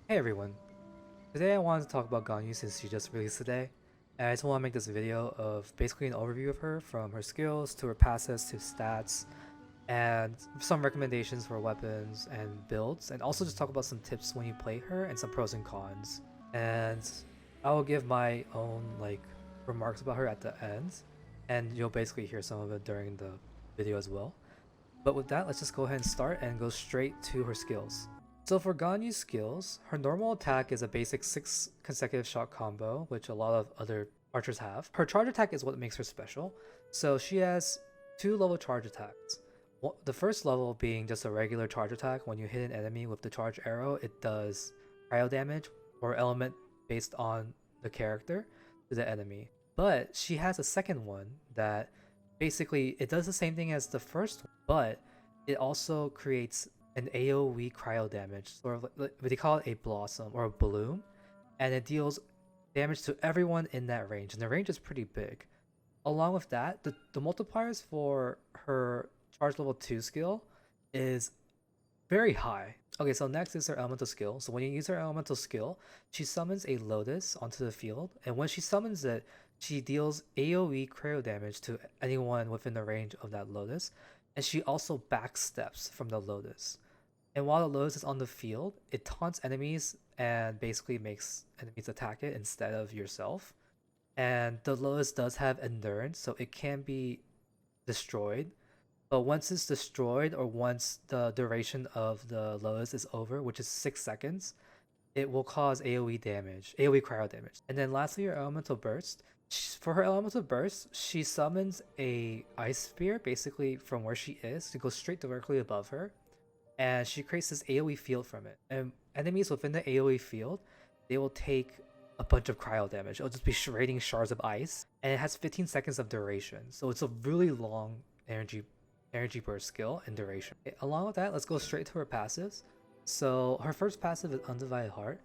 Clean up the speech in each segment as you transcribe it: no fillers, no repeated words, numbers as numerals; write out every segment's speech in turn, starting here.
Hey everyone, today I wanted to talk about Ganyu since she just released today, and I just want to make this video of basically an overview of her from her skills to her passives to stats, and some recommendations for weapons and builds, and also just talk about some tips when you play her and some pros and cons. And I will give my own remarks about her at the end, and you'll basically hear some of it during the video as well. But with that, let's just go ahead and start and go straight to her skills. So for Ganyu's skills, her normal attack is a basic 6 consecutive shot combo, which a lot of other archers have. Her charge attack is what makes her special. So she has 2 level charge attacks. The first level being just a regular charge attack. When you hit an enemy with the charge arrow, it does cryo damage or element based on the character to the enemy. But she has a second one that basically it does the same thing as the first one, but it also creates an AoE cryo damage, sort of like they call it a blossom or a bloom, and it deals damage to everyone in that range, and the range is pretty big. Along with that, the multipliers for her charge level 2 skill is very high. Okay, so next is her elemental skill. So when you use her elemental skill, she summons a lotus onto the field, and when she summons it, she deals AoE cryo damage to anyone within the range of that lotus, and she also backsteps from the lotus. And while the lotus is on the field, it taunts enemies and basically makes enemies attack it instead of yourself. And the lotus does have endurance, so it can be destroyed. But once it's destroyed, or once the duration of the lotus is over, which is 6 seconds, it will cause AoE damage, AoE cryo damage. And then lastly, her elemental burst. For her elemental burst, she summons a ice spear basically from where she is to go straight directly above her, and she creates this AoE field from it. And enemies within the AoE field, they will take a bunch of cryo damage. It'll just be raining shards of ice, and it has 15 seconds of duration, so it's a really long energy burst skill and duration. Okay, along with that, let's go straight to her passives. So her first passive is Undivided Heart.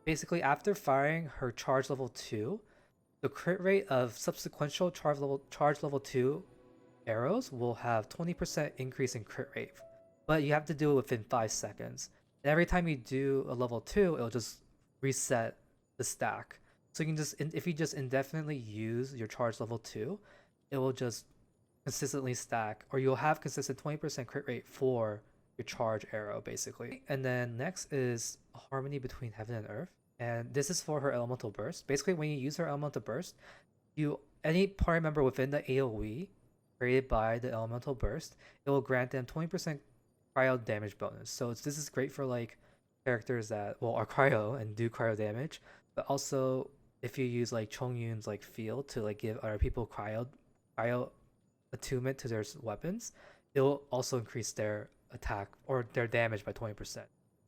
Basically, after firing her charge level 2, the crit rate of subsequent charge level 2 arrows will have 20% increase in crit rate, but you have to do it within 5 seconds. And every time you do a level 2, it'll just reset the stack. So you can just, if you just indefinitely use your charge level 2, it will just consistently stack, or you'll have consistent 20% crit rate for your charge arrow basically. And then next is Harmony Between Heaven and Earth, and this is for her elemental burst. Basically, when you use her elemental burst, any party member within the AoE created by the elemental burst, it will grant them 20% cryo damage bonus. So this is great for like characters that are cryo and do cryo damage, but also if you use like Chongyun's like field to like give other people cryo attunement to their weapons, it will also increase their attack or their damage by 20%.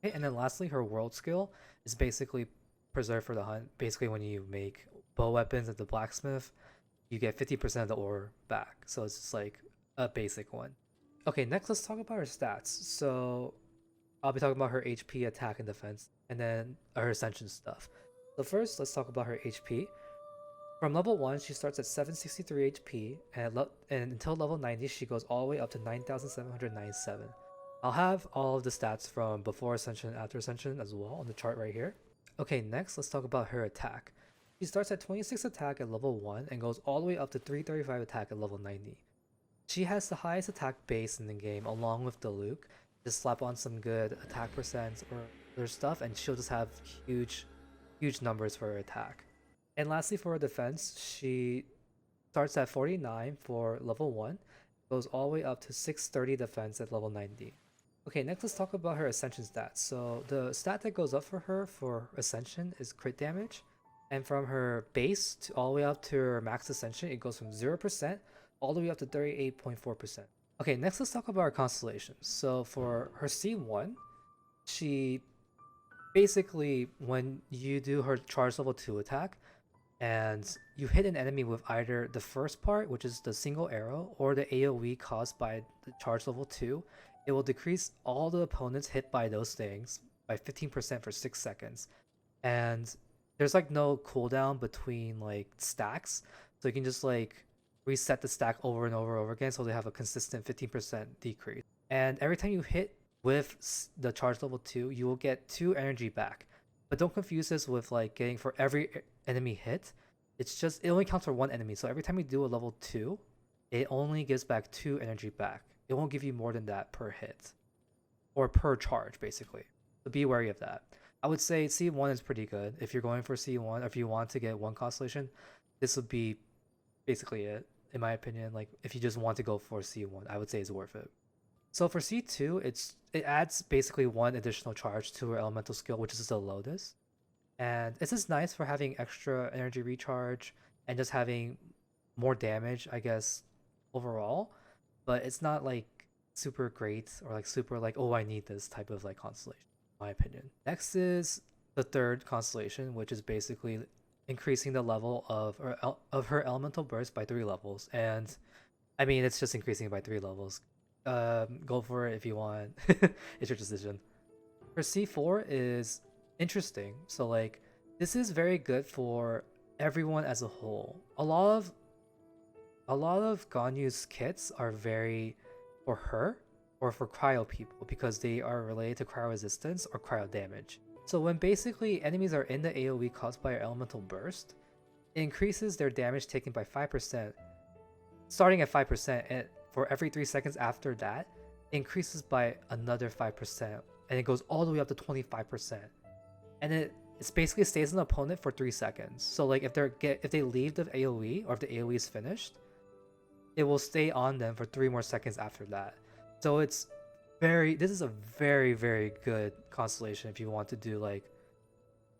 Okay, and then lastly, her world skill is basically Preserve for the Hunt. Basically, when you make bow weapons at the blacksmith, you get 50% of the ore back. So it's just like a basic one. Okay, next let's talk about her stats. So I'll be talking about her HP, attack, and defense, and then her ascension stuff. So first, let's talk about her HP. From level 1, she starts at 763 HP, and until level 90, she goes all the way up to 9,797. I'll have all of the stats from before Ascension and after Ascension as well on the chart right here. Okay, next let's talk about her attack. She starts at 26 attack at level 1 and goes all the way up to 335 attack at level 90. She has the highest attack base in the game along with the Luke. Just slap on some good attack percents or other stuff and she'll just have huge numbers for her attack. And lastly, for her defense, she starts at 49 for level 1, goes all the way up to 630 defense at level 90. Okay, next let's talk about her Ascension stats. So the stat that goes up for her for Ascension is crit damage. And from her base to all the way up to her max Ascension, it goes from 0% all the way up to 38.4%. Okay, next let's talk about her Constellations. So for her C1, she basically, when you do her charge level 2 attack, and you hit an enemy with either the first part, which is the single arrow, or the AoE caused by the charge level 2, it will decrease all the opponents hit by those things by 15% for 6 seconds. And there's like no cooldown between like stacks, so you can just like reset the stack over and over again so they have a consistent 15% decrease. And every time you hit with the charge level 2, you will get 2 energy back. But don't confuse this with like getting for every enemy hit. It's just, it only counts for one enemy. So every time you do a level 2, it only gives back 2 energy back. It won't give you more than that per hit. Or per charge, basically. So be wary of that. I would say C1 is pretty good. If you're going for C1, or if you want to get one constellation, this would be basically it, in my opinion. Like, if you just want to go for C1, I would say it's worth it. So for C2, it adds basically one additional charge to her elemental skill, which is the Lotus. And it's just nice for having extra energy recharge and just having more damage, I guess, overall. But it's not like super great or like super like, oh, I need this type of like constellation, in my opinion. Next is the third constellation, which is basically increasing the level of her elemental burst by 3 levels. And I mean, it's just increasing by 3 levels. Go for it if you want. It's your decision. For C4 is interesting. So like, this is very good for everyone as a whole. A lot of Ganyu's kits are very for her or for cryo people because they are related to cryo resistance or cryo damage. So when basically enemies are in the AoE caused by your elemental burst, it increases their damage taken by 5%, starting at 5%, and for every 3 seconds after that, it increases by another 5%, and it goes all the way up to 25%. And it basically stays on the opponent for 3 seconds. So like if they leave the AoE, or if the AoE is finished, it will stay on them for 3 more seconds after that. So this is a very, very good constellation if you want to do like,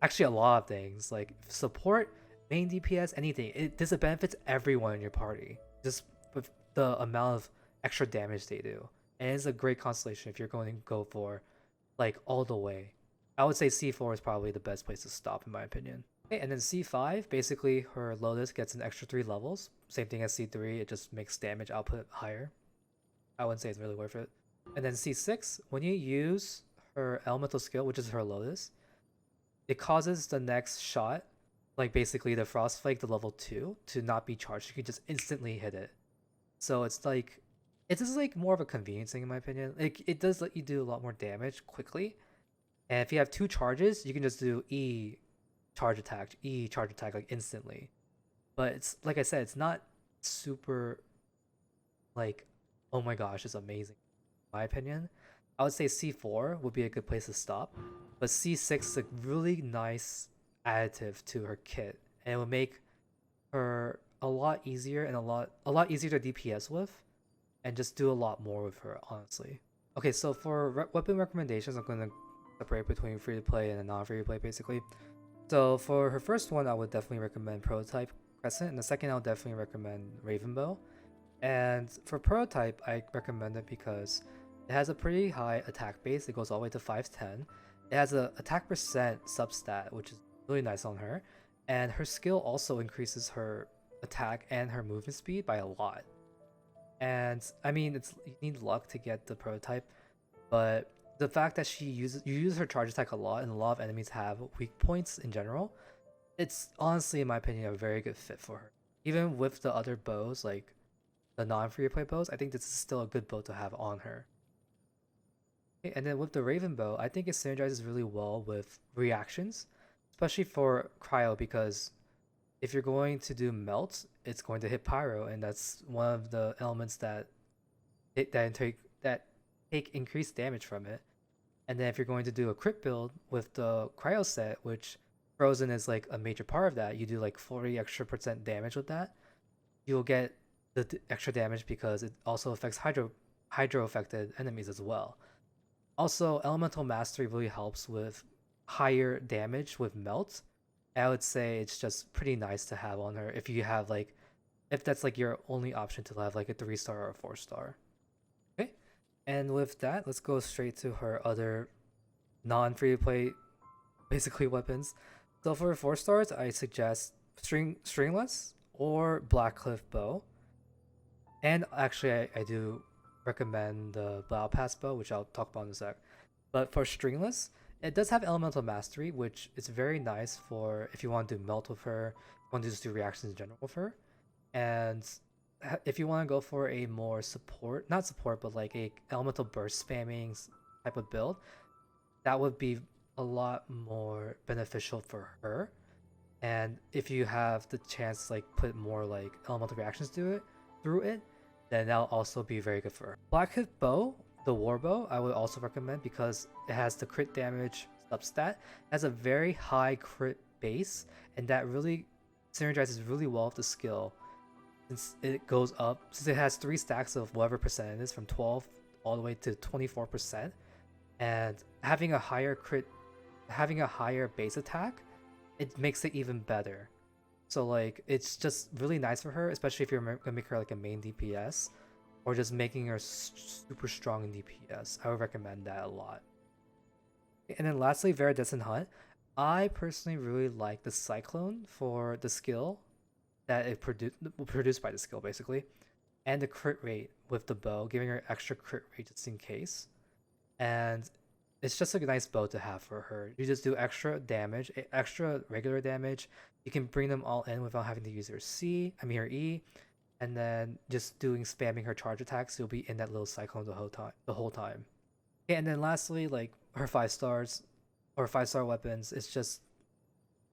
actually a lot of things, like support, main DPS, anything. This benefits everyone in your party, just with the amount of extra damage they do. And it's a great constellation if you're going to go for like all the way. I would say C4 is probably the best place to stop in my opinion. Okay, and then C5, basically her Lotus gets an extra 3 levels. Same thing as C3, it just makes damage output higher. I wouldn't say it's really worth it. And then C6, when you use her elemental skill, which is her Lotus, it causes the next shot, like basically the Frostflake, the level 2, to not be charged. You can just instantly hit it. So it's just like more of a convenience thing in my opinion. Like it does let you do a lot more damage quickly. And if you have 2 charges, you can just do E charge attack like instantly. But it's like I said, it's not super like, oh my gosh, it's amazing. In my opinion, I would say C4 would be a good place to stop, but C6 is a really nice additive to her kit, and it will make her a lot easier and a lot easier to DPS with, and just do a lot more with her, honestly. Okay, so for weapon recommendations, I'm gonna separate between free to play and non-free to play, basically. So for her first one, I would definitely recommend Prototype Crescent, and the second, I would definitely recommend Ravenbow. And for Prototype, I recommend it because it has a pretty high attack base. It goes all the way to 510. It has a attack percent substat, which is really nice on her. And her skill also increases her attack and her movement speed by a lot. And I mean, you need luck to get the Prototype, but the fact that you use her charge attack a lot, and a lot of enemies have weak points in general, it's honestly, in my opinion, a very good fit for her. Even with the other bows, like the non-free to play bows, I think this is still a good bow to have on her. Okay, and then with the Raven bow, I think it synergizes really well with reactions, especially for cryo, because if you're going to do melt, it's going to hit pyro, and that's one of the elements that take increased damage from it. And then if you're going to do a crit build with the cryo set, which frozen is like a major part of that, you do like 40 extra % damage with that. You'll get the extra damage because it also affects hydro affected enemies as well. Also, elemental mastery really helps with higher damage with melt. I would say it's just pretty nice to have on her if you have like, if that's like your only option to have like a 3-star or a 4-star. Okay, and with that, let's go straight to her other non-free to play basically weapons. So for 4 stars, I suggest stringless or Blackcliff bow. And actually, I do recommend the Bellow Pass bow, which I'll talk about in a sec. But for stringless, it does have elemental mastery, which is very nice for if you want to do melt with her, you want to just do reactions in general with her. And if you want to go for a more support, not support, but like a elemental burst spamming type of build, that would be a lot more beneficial for her. And if you have the chance to like put more like elemental reactions through it, then that'll also be very good for her. Black Hit Bow, the War Bow, I would also recommend because it has the crit damage substat. It has a very high crit base, and that really synergizes really well with the skill since it goes up, since it has 3 stacks of whatever percent it is from 12 all the way to 24%, and having a higher base attack, it makes it even better. So like it's just really nice for her, especially if you're gonna make her like a main DPS or just making her super strong in DPS. I would recommend that a lot. And then lastly, Viridescent Hunt. I personally really like the Cyclone for the skill that it produced by the skill basically, and the crit rate with the bow, giving her extra crit rate just in case. And it's just a nice bow to have for her. You just do extra damage, extra regular damage. You can bring them all in without having to use her her E, and then just spamming her charge attacks. You'll be in that little cyclone the whole time. Okay, and then lastly, like her 5 stars or 5-star weapons, it's just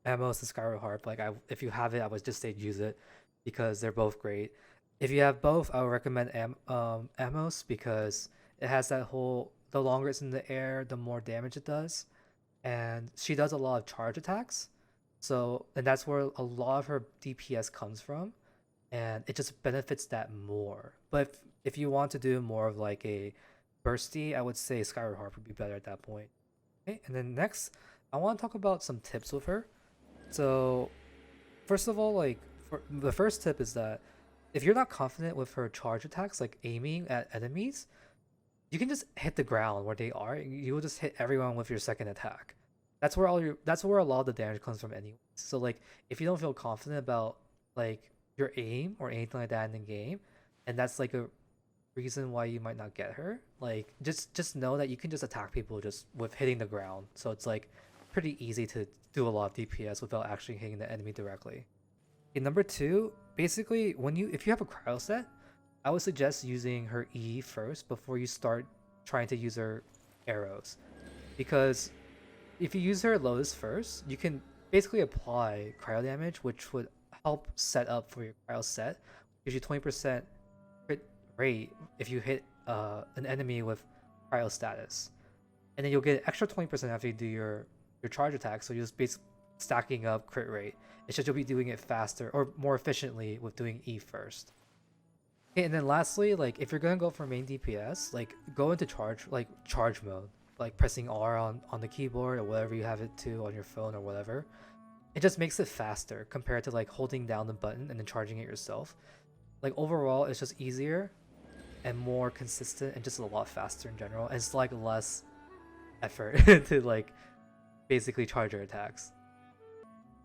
Amos and Skyro Harp. Like if you have it, I would just say use it because they're both great. If you have both, I would recommend Amos because it has that whole, the longer it's in the air, the more damage it does, and she does a lot of charge attacks. So, and that's where a lot of her DPS comes from, and it just benefits that more. But if you want to do more of like a bursty, I would say Skyro Harp would be better at that point. Okay, and then next, I want to talk about some tips with her. So, first of all, like the first tip is that if you're not confident with her charge attacks, like aiming at enemies, you can just hit the ground where they are. You will just hit everyone with your second attack. That's where a lot of the damage comes from anyway. So like if you don't feel confident about like your aim or anything like that in the game, and that's like a reason why you might not get her, like just know that you can just attack people just with hitting the ground. So it's like pretty easy to do a lot of DPS without actually hitting the enemy directly. In number 2, basically if you have a cryo set, I would suggest using her E first before you start trying to use her arrows. Because if you use her Lotus first, you can basically apply cryo damage, which would help set up for your cryo set. Gives you 20% crit rate if you hit an enemy with cryo status. And then you'll get an extra 20% after you do your charge attack, so you'll just be stacking up crit rate. It's just you'll be doing it faster or more efficiently with doing E first. Okay, and then lastly, like if you're gonna go for main DPS, like go into charge mode, like pressing R on the keyboard or whatever you have it to on your phone or whatever. It just makes it faster compared to like holding down the button and then charging it yourself. Like overall, it's just easier and more consistent and just a lot faster in general. And it's like less effort to like basically charge your attacks.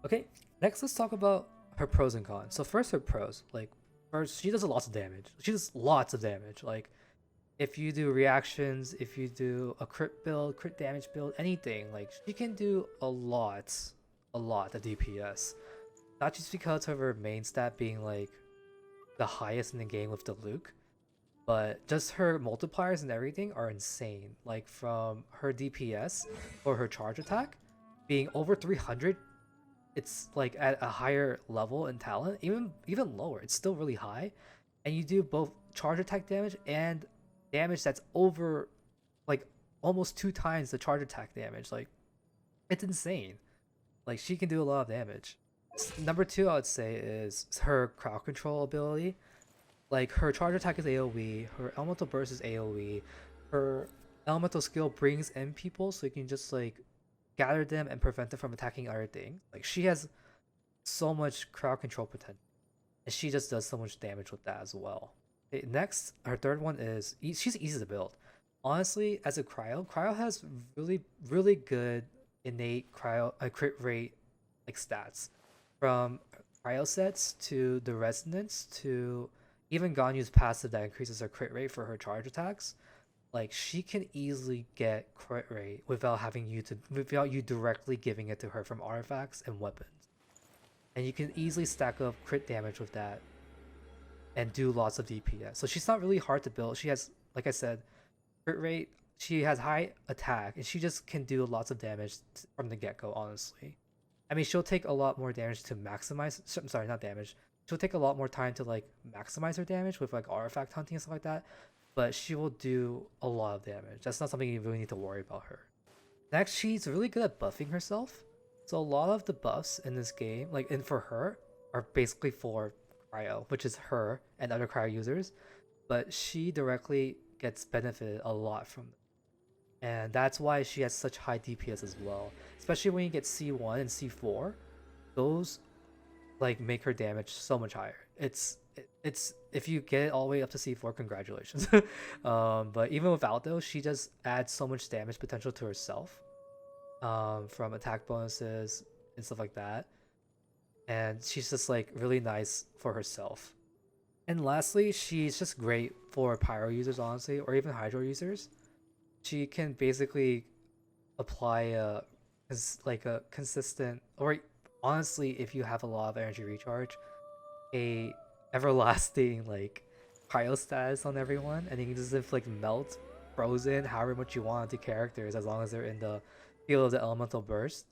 Okay, next let's talk about her pros and cons. So first, her pros. Like first, she does lots of damage. She does lots of damage. Like if you do reactions, if you do a crit build, crit damage build, anything, like she can do a lot of DPS. Not just because of her main stat being like the highest in the game with the Luke, but just her multipliers and everything are insane. Like from her DPS or her charge attack being over 300, it's like at a higher level in talent, even lower, it's still really high. And you do both charge attack damage and damage that's over like almost 2 times the charge attack damage. Like it's insane. Like she can do a lot of damage. Number 2, I would say, is her crowd control ability. Like her charge attack is AoE, her elemental burst is AoE, her elemental skill brings in people so you can just like gather them and prevent them from attacking other things. Like she has so much crowd control potential, and she just does so much damage with that as well. Okay, next, her third one is she's easy to build. Honestly, as a cryo has really good innate crit rate like stats, from cryo sets to the resonance to even Ganyu's passive that increases her crit rate for her charge attacks. Like she can easily get crit rate without you directly giving it to her from artifacts and weapons. And you can easily stack up crit damage with that and do lots of DPS. So she's not really hard to build. She has, like I said, crit rate she has high attack and she just can do lots of damage from the get-go, honestly. I mean, she'll take a lot more damage to maximize. I'm sorry, not damage. She'll take a lot more time to like maximize her damage with like artifact hunting and stuff like that. But she will do a lot of damage. That's not something you really need to worry about her. Next, she's really good at buffing herself. So a lot of the buffs in this game, like and for her, are basically for Cryo, which is her and other Cryo users. But she directly gets benefited a lot from them. And that's why she has such high DPS as well. Especially when you get C1 and C4, those like make her damage so much higher. It's if you get it all the way up to C4, congratulations. But even without those, she just adds so much damage potential to herself, from attack bonuses and stuff like that. And she's just like really nice for herself. And lastly, she's just great for pyro users, honestly, or even hydro users. She can basically apply a consistent, or honestly, if you have a lot of energy recharge, a everlasting like cryo status on everyone, and you can just inflict melt, frozen, however much you want to characters as long as they're in the field of the elemental burst.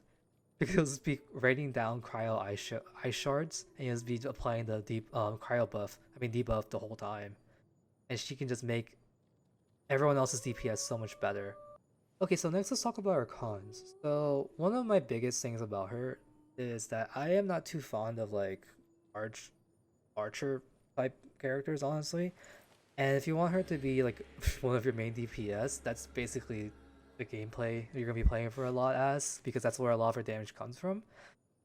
Because you'll just be raining down cryo ice shards, and you'll just be applying the deep cryo buff, I mean debuff the whole time, and she can just make everyone else's DPS so much better. Okay, so next let's talk about her cons. So one of my biggest things about her is that I am not too fond of like archer type characters, honestly. And if you want her to be like one of your main DPS, that's basically the gameplay you're gonna be playing for a lot as, because that's where a lot of her damage comes from.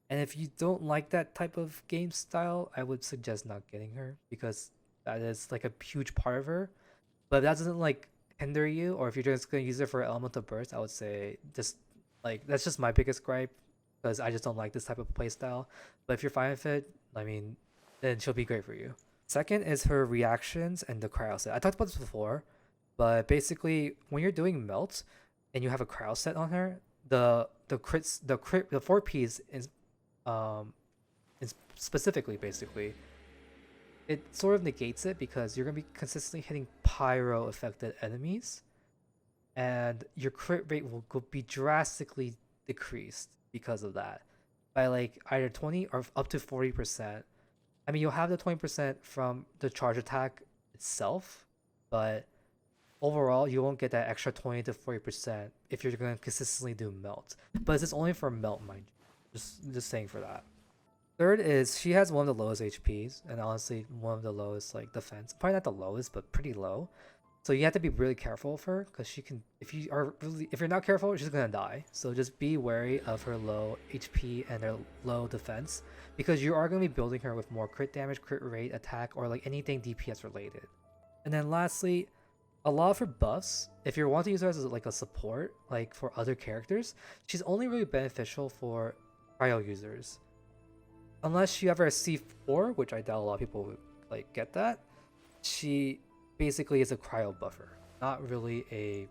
And if you don't like that type of game style, I would suggest not getting her, because that is like a huge part of her. But if that doesn't like hinder you, or if you're just gonna use it for elemental burst, I would say just like that's just my biggest gripe, because I just don't like this type of playstyle. But if you're fine with it, I mean, then she'll be great for you. Second is her reactions and the cryo set. I talked about this before, but basically when you're doing melt and you have a cryo set on her, the 4Ps is specifically basically it sort of negates it, because you're gonna be consistently hitting pyro affected enemies, and your crit rate will be drastically decreased because of that by like either 20 or up to 40%. I mean, you'll have the 20% from the charge attack itself, but overall you won't get that extra 20 to 40% if you're going to consistently do melt. But this is only for melt, mind you. Just saying for that. Third is she has one of the lowest HPs, and honestly one of the lowest like defense. Probably not the lowest, but pretty low. So you have to be really careful of her, because she can, if you're not careful, she's gonna die. So just be wary of her low HP and her low defense, because you are gonna be building her with more crit damage, crit rate, attack, or like anything DPS related. And then lastly, a lot of her buffs, if you're wanting to use her as like a support, like for other characters, she's only really beneficial for cryo users. Unless you ever a C4, which I doubt a lot of people would like get that, she basically is a cryo buffer, not really a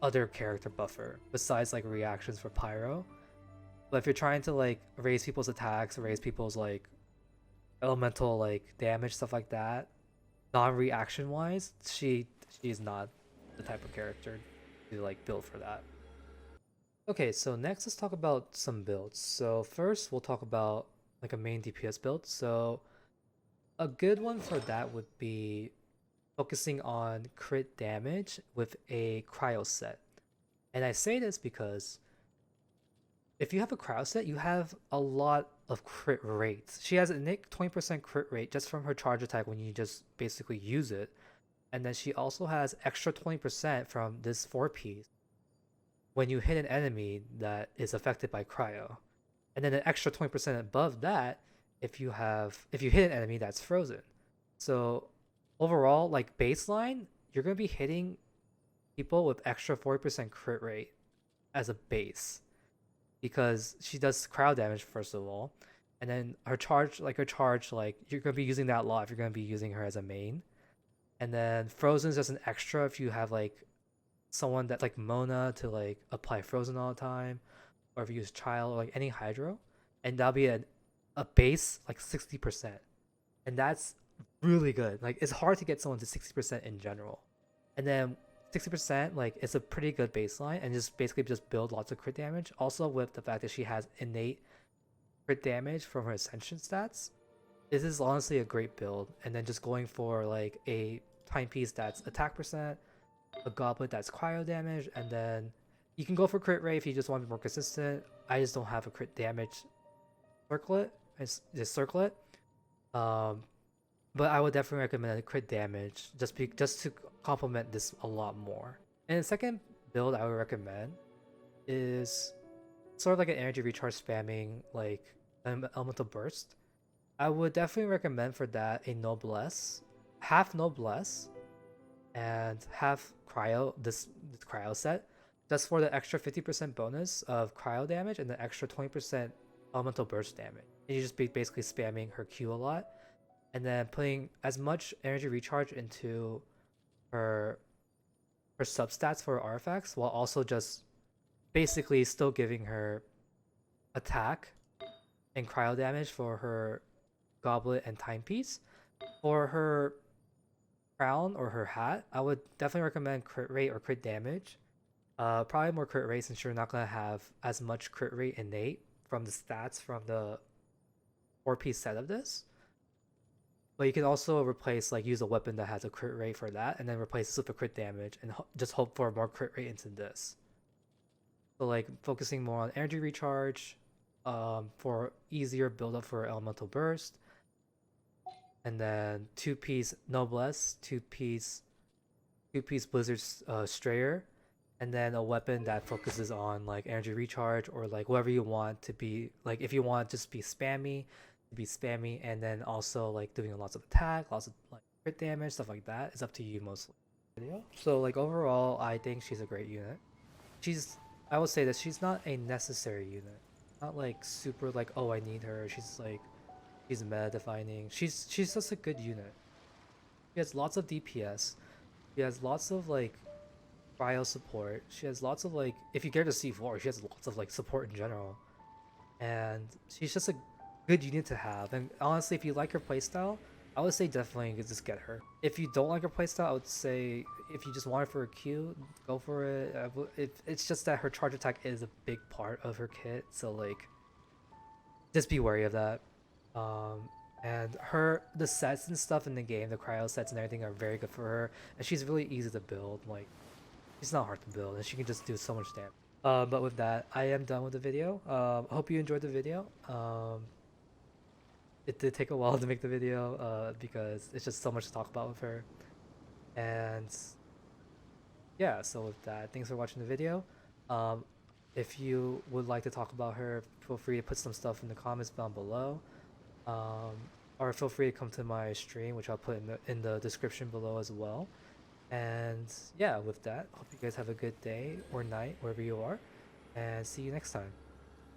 other character buffer besides like reactions for pyro. But if you're trying to like raise people's attacks, raise people's like elemental like damage, stuff like that, non-reaction wise, she's not the type of character to like build for that. Okay, so next let's talk about some builds. So first we'll talk about like a main DPS build. So a good one for that would be focusing on crit damage with a cryo set. And I say this because if you have a cryo set, you have a lot of crit rates. She has a nick 20% crit rate just from her charge attack when you just basically use it. And then she also has extra 20% from this 4P when you hit an enemy that is affected by cryo. And then an extra 20% above that if you hit an enemy that's frozen. So overall, like baseline, you're gonna be hitting people with extra 40% crit rate as a base, because she does crowd damage first of all, and then her charge, like you're gonna be using that a lot if you're gonna be using her as a main. And then frozen is just an extra if you have like someone that like Mona to like apply frozen all the time, or if you use child or like any hydro, and that'll be a base like 60%, and that's really good. Like it's hard to get someone to 60% in general. And then 60%, like it's a pretty good baseline, and just basically just build lots of crit damage. Also with the fact that she has innate crit damage from her ascension stats, this is honestly a great build. And then just going for like a timepiece that's attack percent, a goblet that's cryo damage, and then you can go for crit rate if you just want to be more consistent. I just don't have a crit damage circlet. It's just circlet. But I would definitely recommend a crit damage just to complement this a lot more. And the second build I would recommend is sort of like an energy recharge spamming like elemental burst. I would definitely recommend for that a noblesse, half noblesse, and half cryo. This cryo set, just for the extra 50% bonus of cryo damage and the extra 20% elemental burst damage. And you just be basically spamming her Q a lot, and then putting as much energy recharge into her substats for her artifacts, while also just basically still giving her attack and cryo damage for her goblet and timepiece. For her crown or her hat, I would definitely recommend crit rate or crit damage. Probably more crit rate since you're not gonna have as much crit rate innate from the stats from the 4-piece set of this. But you can also replace, like, use a weapon that has a crit rate for that, and then replace this with a crit damage, and just hope for more crit rate into this. So, like, focusing more on energy recharge, for easier build up for elemental burst, and then 2-piece noblesse, 2-piece blizzard strayer, and then a weapon that focuses on like energy recharge or like whatever you want to be. Like if you want to just be spammy, and then also like doing lots of attack, lots of like crit damage, stuff like that. It's up to you mostly. So like overall, I think she's a great unit. I would say that she's not a necessary unit. Not like super like, oh, I need her. She's meta defining. She's just a good unit. She has lots of DPS. She has lots of like cryo support. She has lots of like, if you get her to C4, she has lots of like support in general. And she's just a good unit to have. And honestly, if you like her playstyle, I would say definitely just get her. If you don't like her playstyle, I would say if you just want her for a Q, go for it. It's just that her charge attack is a big part of her kit, so like, just be wary of that. And the sets and stuff in the game, the cryo sets and everything are very good for her, and she's really easy to build. Like, she's not hard to build, and she can just do so much damage. But with that, I am done with the video. I hope you enjoyed the video. It did take a while to make the video because it's just so much to talk about with her. And yeah, so with that, thanks for watching the video. If you would like to talk about her, feel free to put some stuff in the comments down below. Or feel free to come to my stream, which I'll put in the description below as well. And yeah, with that, hope you guys have a good day or night wherever you are, and see you next time.